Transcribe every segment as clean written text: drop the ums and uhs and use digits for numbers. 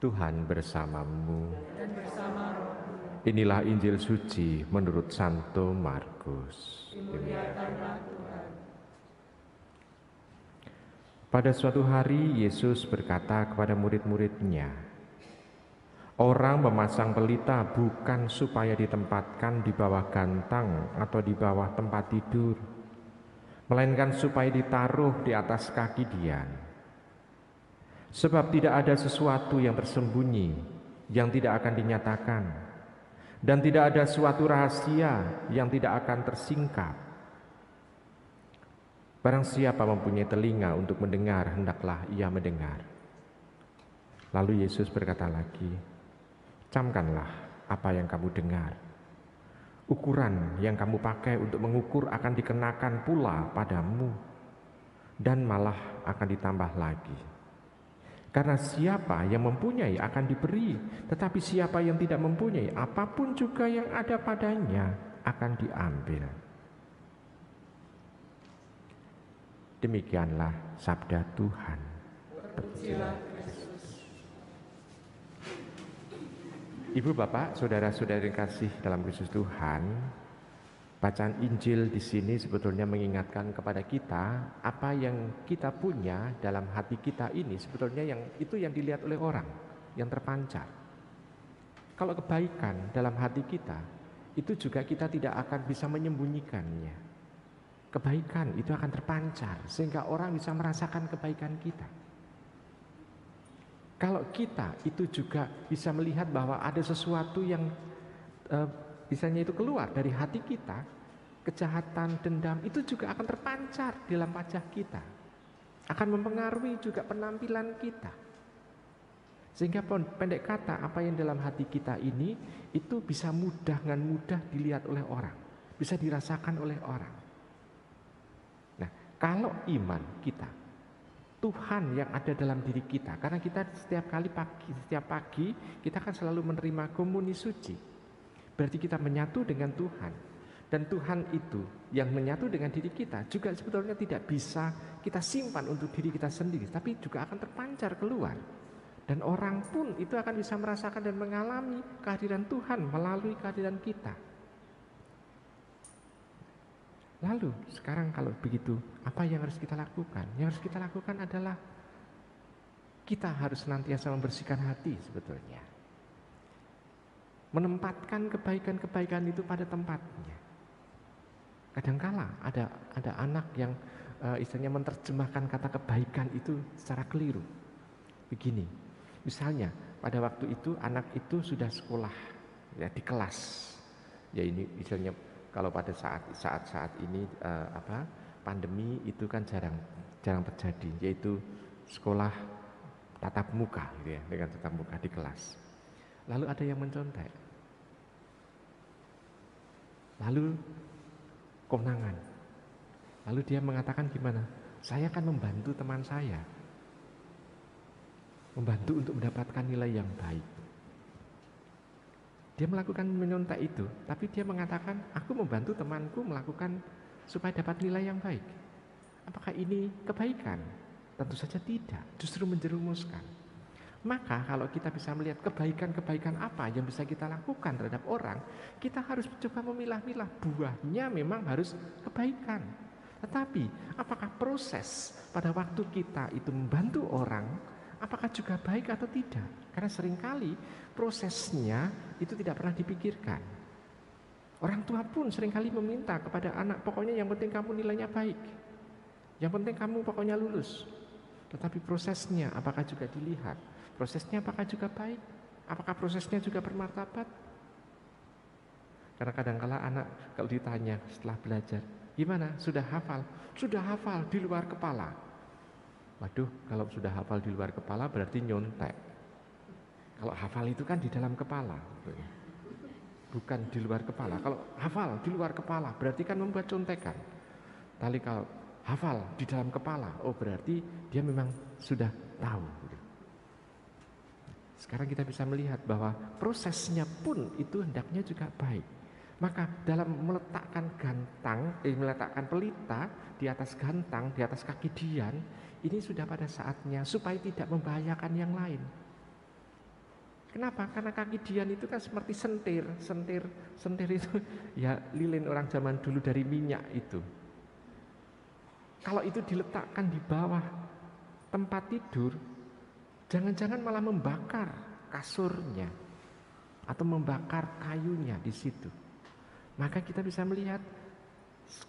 Tuhan bersamamu. dan bersama rohmu. Inilah Injil suci menurut Santo Markus. Dimuliakanlah Tuhan. Pada suatu hari Yesus berkata kepada murid-muridnya, "Orang memasang pelita bukan supaya ditempatkan di bawah gantang atau di bawah tempat tidur, melainkan supaya ditaruh di atas kaki dian. Sebab tidak ada sesuatu yang tersembunyi yang tidak akan dinyatakan, dan tidak ada suatu rahasia yang tidak akan tersingkap. Barang siapa mempunyai telinga untuk mendengar, hendaklah ia mendengar." Lalu Yesus berkata lagi, "Camkanlah apa yang kamu dengar. Ukuran yang kamu pakai untuk mengukur akan dikenakan pula padamu, dan malah akan ditambah lagi. Karena siapa yang mempunyai akan diberi, tetapi siapa yang tidak mempunyai, apapun juga yang ada padanya akan diambil." Demikianlah sabda Tuhan. Terpujilah Kristus. Ibu, Bapak, saudara-saudari kasih dalam Kristus Tuhan, bacaan Injil di sini sebetulnya mengingatkan kepada kita apa yang kita punya dalam hati kita ini sebetulnya yang dilihat oleh orang, yang terpancar. Kalau kebaikan dalam hati kita, itu juga kita tidak akan bisa menyembunyikannya. Kebaikan itu akan terpancar sehingga orang bisa merasakan kebaikan kita. Kalau kita itu juga bisa melihat bahwa ada sesuatu yang misalnya itu keluar dari hati kita, kejahatan, dendam, itu juga akan terpancar di dalam wajah kita, akan mempengaruhi juga penampilan kita. Sehingga pendek kata, apa yang dalam hati kita ini itu bisa dengan mudah dilihat oleh orang, bisa dirasakan oleh orang. Nah, kalau iman kita, Tuhan yang ada dalam diri kita, karena kita setiap pagi kita kan selalu menerima komuni suci. Berarti kita menyatu dengan Tuhan. Dan Tuhan itu yang menyatu dengan diri kita juga sebetulnya tidak bisa kita simpan untuk diri kita sendiri, tapi juga akan terpancar keluar. Dan orang pun itu akan bisa merasakan dan mengalami kehadiran Tuhan melalui kehadiran kita. Lalu sekarang kalau begitu, apa yang harus kita lakukan? Yang harus kita lakukan adalah kita harus senantiasa membersihkan hati sebetulnya. Menempatkan kebaikan-kebaikan itu pada tempatnya. Kadangkala ada anak yang istilahnya menerjemahkan kata kebaikan itu secara keliru. Begini, misalnya pada waktu itu anak itu sudah sekolah ya di kelas. Ya ini misalnya kalau pada saat ini pandemi itu kan jarang terjadi, yaitu sekolah tatap muka gitu ya, dengan tatap muka di kelas. Lalu ada yang mencontek, lalu konangan, lalu dia mengatakan gimana? Saya akan membantu teman saya, membantu untuk mendapatkan nilai yang baik. Dia melakukan menyontek itu, tapi dia mengatakan aku membantu temanku melakukan supaya dapat nilai yang baik. Apakah ini kebaikan? Tentu saja tidak, justru menjerumuskan. Maka kalau kita bisa melihat kebaikan-kebaikan apa yang bisa kita lakukan terhadap orang, kita harus coba memilah-milah. Buahnya memang harus kebaikan. Tetapi apakah proses pada waktu kita itu membantu orang, apakah juga baik atau tidak? Karena seringkali prosesnya itu tidak pernah dipikirkan. Orang tua pun seringkali meminta kepada anak, pokoknya yang penting kamu nilainya baik, yang penting kamu pokoknya lulus. Tetapi prosesnya apakah juga dilihat? Prosesnya apakah juga baik? Apakah prosesnya juga bermartabat? Karena kadang-kala anak kalau ditanya setelah belajar, gimana? Sudah hafal? Sudah hafal di luar kepala. Waduh, kalau sudah hafal di luar kepala berarti nyontek. Kalau hafal itu kan di dalam kepala, bukan di luar kepala. Kalau hafal di luar kepala berarti kan membuat contekan. Tapi kalau hafal di dalam kepala, oh berarti dia memang sudah tahu. Sekarang kita bisa melihat bahwa prosesnya pun itu hendaknya juga baik. Maka dalam meletakkan pelita di atas gantang, di atas kaki dian, ini sudah pada saatnya supaya tidak membahayakan yang lain. Kenapa? Karena kaki Dian itu kan seperti sentir itu ya lilin orang zaman dulu dari minyak itu. Kalau itu diletakkan di bawah tempat tidur, jangan-jangan malah membakar kasurnya atau membakar kayunya di situ. Maka kita bisa melihat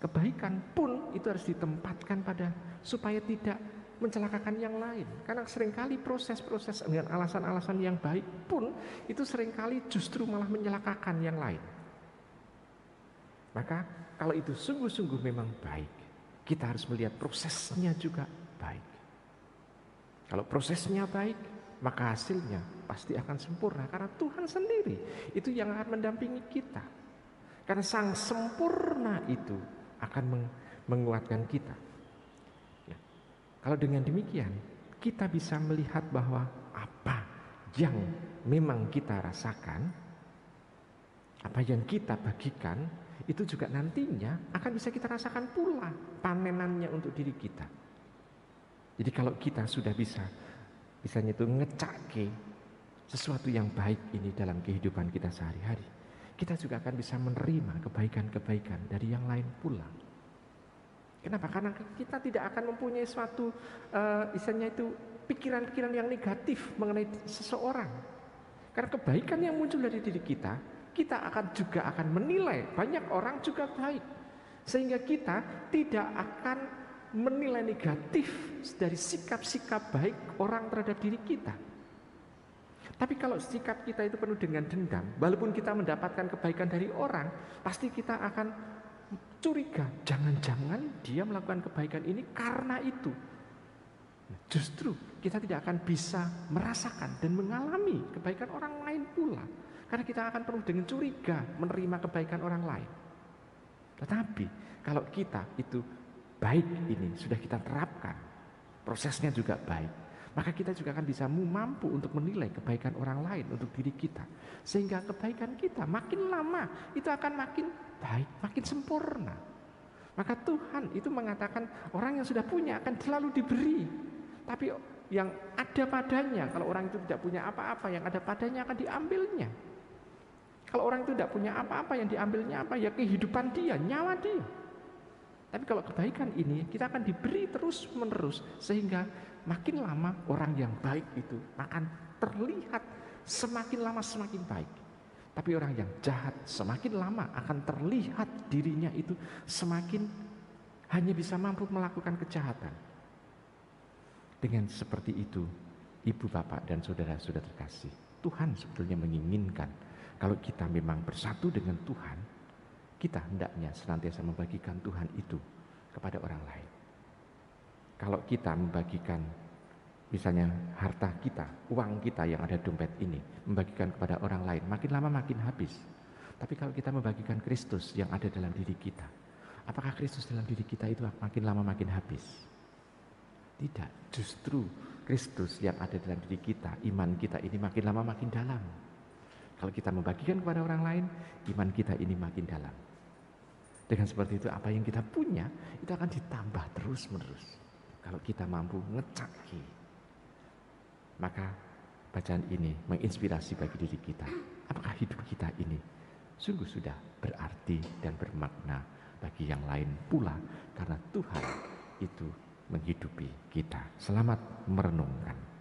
kebaikan pun itu harus ditempatkan pada supaya tidak mencelakakan yang lain. Karena seringkali proses-proses dengan alasan-alasan yang baik pun itu seringkali justru malah menyelakakan yang lain. Maka kalau itu sungguh-sungguh memang baik, kita harus melihat prosesnya juga baik. Kalau prosesnya baik, maka hasilnya pasti akan sempurna. Karena Tuhan sendiri itu yang akan mendampingi kita. Karena Sang Sempurna itu akan menguatkan kita. Ya. Kalau dengan demikian, kita bisa melihat bahwa apa yang memang kita rasakan, apa yang kita bagikan, itu juga nantinya akan bisa kita rasakan pula panenannya untuk diri kita. Jadi kalau kita sudah misalnya itu ngecake sesuatu yang baik ini dalam kehidupan kita sehari-hari, kita juga akan bisa menerima kebaikan-kebaikan dari yang lain pula. Kenapa? Karena kita tidak akan mempunyai suatu misalnya itu pikiran-pikiran yang negatif mengenai seseorang. Karena kebaikan yang muncul dari diri kita akan menilai banyak orang juga baik. Sehingga kita tidak akan menilai negatif dari sikap-sikap baik orang terhadap diri kita. Tapi kalau sikap kita itu penuh dengan dendam, walaupun kita mendapatkan kebaikan dari orang, pasti kita akan curiga, jangan-jangan dia melakukan kebaikan ini karena itu. Justru kita tidak akan bisa merasakan dan mengalami kebaikan orang lain pula, karena kita akan penuh dengan curiga menerima kebaikan orang lain. Tetapi kalau kita itu baik ini sudah kita terapkan, prosesnya juga baik, maka kita juga akan bisa mampu untuk menilai kebaikan orang lain untuk diri kita. Sehingga kebaikan kita makin lama itu akan makin baik, makin sempurna. Maka Tuhan itu mengatakan orang yang sudah punya akan selalu diberi. Tapi yang ada padanya, kalau orang itu tidak punya apa-apa, yang ada padanya akan diambilnya. Kalau orang itu tidak punya apa-apa, yang diambilnya apa? Ya kehidupan dia, nyawa dia. Tapi kalau kebaikan ini kita akan diberi terus menerus, sehingga makin lama orang yang baik itu akan terlihat semakin lama semakin baik. Tapi orang yang jahat semakin lama akan terlihat dirinya itu semakin hanya bisa mampu melakukan kejahatan. Dengan seperti itu, ibu, bapak, dan saudara-saudara terkasih, Tuhan sebetulnya menginginkan kalau kita memang bersatu dengan Tuhan, kita hendaknya senantiasa membagikan Tuhan itu kepada orang lain. Kalau kita membagikan misalnya harta kita, uang kita yang ada dompet ini, membagikan kepada orang lain, makin lama makin habis. Tapi kalau kita membagikan Kristus yang ada dalam diri kita, apakah Kristus dalam diri kita itu makin lama makin habis? Tidak, justru Kristus yang ada dalam diri kita, iman kita ini makin lama makin dalam. Kalau kita membagikan kepada orang lain, iman kita ini makin dalam. Dengan seperti itu, apa yang kita punya itu akan ditambah terus-menerus. Kalau kita mampu ngecaki, maka bacaan ini menginspirasi bagi diri kita. Apakah hidup kita ini sungguh sudah berarti dan bermakna bagi yang lain pula, karena Tuhan itu menghidupi kita. Selamat merenungkan.